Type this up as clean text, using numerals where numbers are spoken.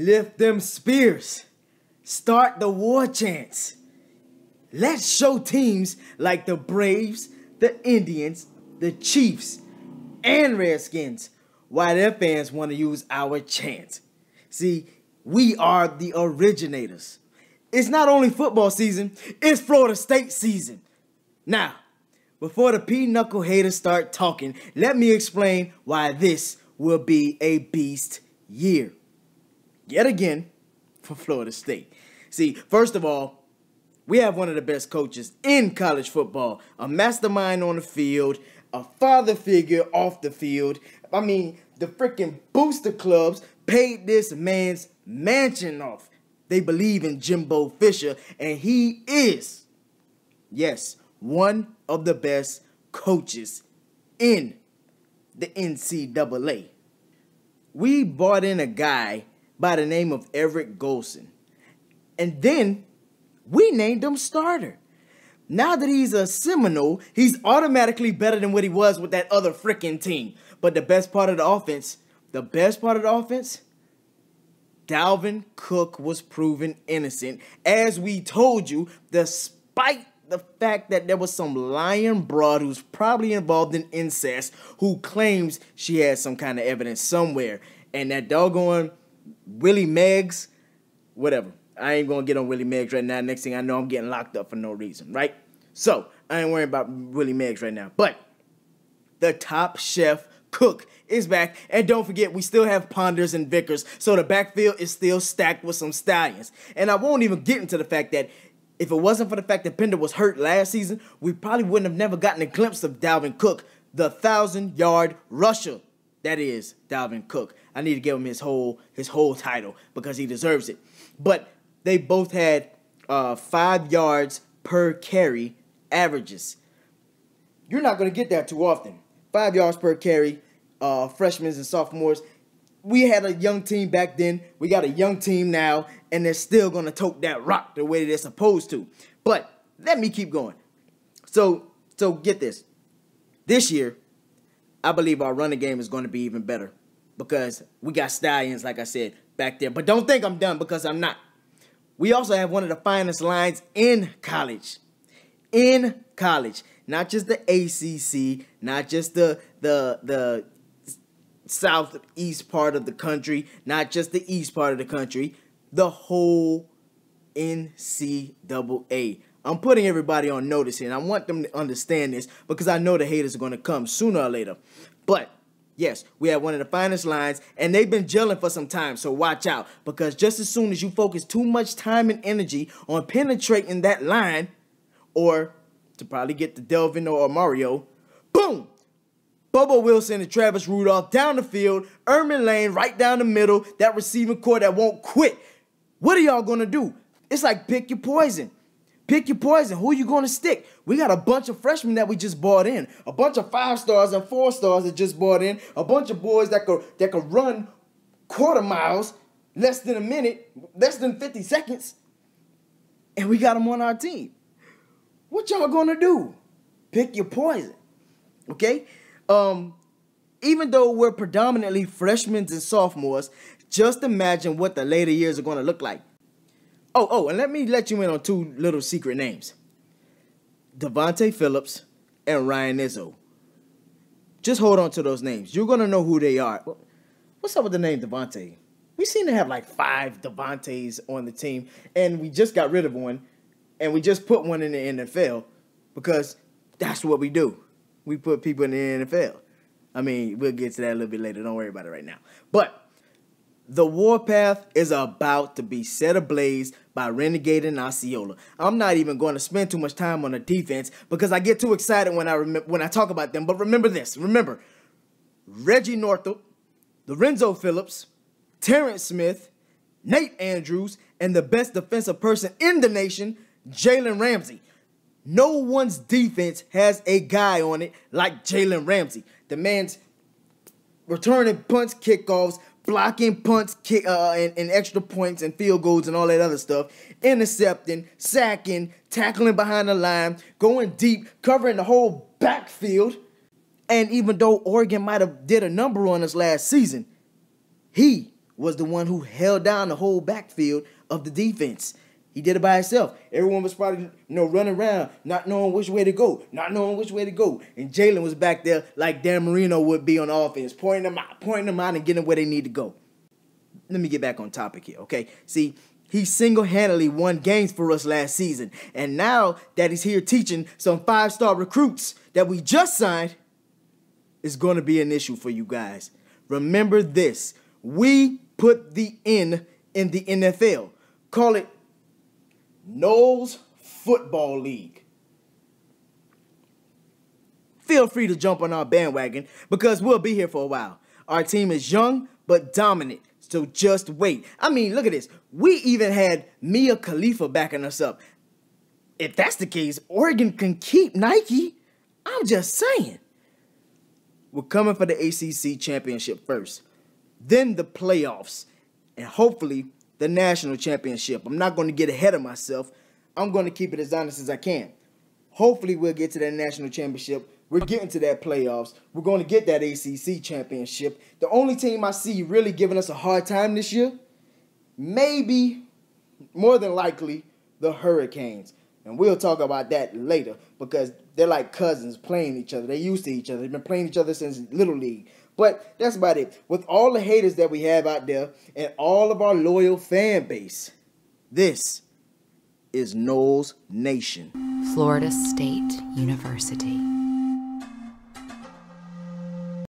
Lift them spears. Start the war chants. Let's show teams like the Braves, the Indians, the Chiefs, and Redskins why their fans want to use our chants. See, we are the originators. It's not only football season, it's Florida State season. Now, before the pinochle haters start talking, let me explain why this will be a beast year. Yet again, for Florida State. See, first of all, we have one of the best coaches in college football. A mastermind on the field, a father figure off the field. I mean, the freaking booster clubs paid this man's mansion off. They believe in Jimbo Fisher, and he is, yes, one of the best coaches in the NCAA. We brought in a guy by the name of Eric Golson, and then we named him starter. Now that he's a Seminole, he's automatically better than what he was with that other freaking team. But the best part of the offense, Dalvin Cook was proven innocent. As we told you, despite the fact that there was some lying broad who's probably involved in incest who claims she has some kind of evidence somewhere. And that doggone Willie Meggs, whatever. I ain't going to get on Willie Meggs right now. Next thing I know, I'm getting locked up for no reason, right? So, I ain't worrying about Willie Meggs right now. But the top chef cook is back. And don't forget, we still have Ponders and Vickers. So the backfield is still stacked with some stallions. And I won't even get into the fact that if it wasn't for the fact that Pender was hurt last season, we probably wouldn't have never gotten a glimpse of Dalvin Cook, the 1,000-yard rusher. That is Dalvin Cook. I need to give him his whole title because he deserves it. But they both had 5 yards per carry averages. You're not going to get that too often. 5 yards per carry, freshmen and sophomores. We had a young team back then. We got a young team now, and they're still going to tote that rock the way they're supposed to. But let me keep going. So get this. This year, I believe our running game is going to be even better because we got stallions, like I said, back there. But don't think I'm done because I'm not. We also have one of the finest lines in college. In college. Not just the ACC, not just the southeast part of the country, not just the east part of the country, the whole NCAA. I'm putting everybody on notice here, and I want them to understand this because I know the haters are going to come sooner or later. But yes, we have one of the finest lines, and they've been gelling for some time, so watch out. Because just as soon as you focus too much time and energy on penetrating that line, or to probably get to Delvin or Mario, boom! Bobo Wilson and Travis Rudolph down the field, Ermin Lane right down the middle, that receiving core that won't quit. What are y'all going to do? It's like pick your poison. Pick your poison. Who you going to stick? We got a bunch of freshmen that we just brought in. A bunch of 5-stars and 4-stars that just brought in. A bunch of boys that could run quarter miles, less than a minute, less than 50 seconds. And we got them on our team. What y'all going to do? Pick your poison. Okay? Even though we're predominantly freshmen and sophomores, just imagine what the later years are going to look like. Oh, and let me let you in on 2 little secret names. Devontae Phillips and Ryan Izzo. Just hold on to those names. You're going to know who they are. What's up with the name Devontae? We seem to have like 5 Devontaes on the team, and we just got rid of one, and we just put one in the NFL because that's what we do. We put people in the NFL. I mean, we'll get to that a little bit later. Don't worry about it right now. But the warpath is about to be set ablaze by Renegade and Osceola. I'm not even going to spend too much time on the defense because I get too excited when I talk about them. But remember this. Remember, Reggie Northup, Lorenzo Phillips, Terrence Smith, Nate Andrews, and the best defensive person in the nation, Jalen Ramsey. No one's defense has a guy on it like Jalen Ramsey. The man's returning punts, kickoffs, blocking punts, and extra points and field goals and all that other stuff, intercepting, sacking, tackling behind the line, going deep, covering the whole backfield. And even though Oregon might have did a number on us last season, he was the one who held down the whole backfield of the defense. He did it by himself. Everyone was probably, running around, not knowing which way to go, And Jalen was back there like Dan Marino would be on offense, pointing them out and getting them where they need to go. Let me get back on topic here, okay? See, he single-handedly won games for us last season. And now that he's here teaching some 5-star recruits that we just signed, it's going to be an issue for you guys. Remember this. We put the N in the NFL. Call it Noles Football League. Feel free to jump on our bandwagon because we'll be here for a while. Our team is young but dominant, so just wait. I mean, look at this. We even had Mia Khalifa backing us up. If that's the case, Oregon can keep Nike. I'm just saying. We're coming for the ACC championship first, then the playoffs, and hopefully the national championship. I'm not going to get ahead of myself. I'm going to keep it as honest as I can. Hopefully we'll get to that national championship. We're getting to that playoffs. We're going to get that ACC championship. The only team I see really giving us a hard time this year, maybe, more than likely, the Hurricanes. And we'll talk about that later because they're like cousins playing each other. They're used to each other. They've been playing each other since Little League. But that's about it. With all the haters that we have out there and all of our loyal fan base, this is Noles Nation. Florida State University.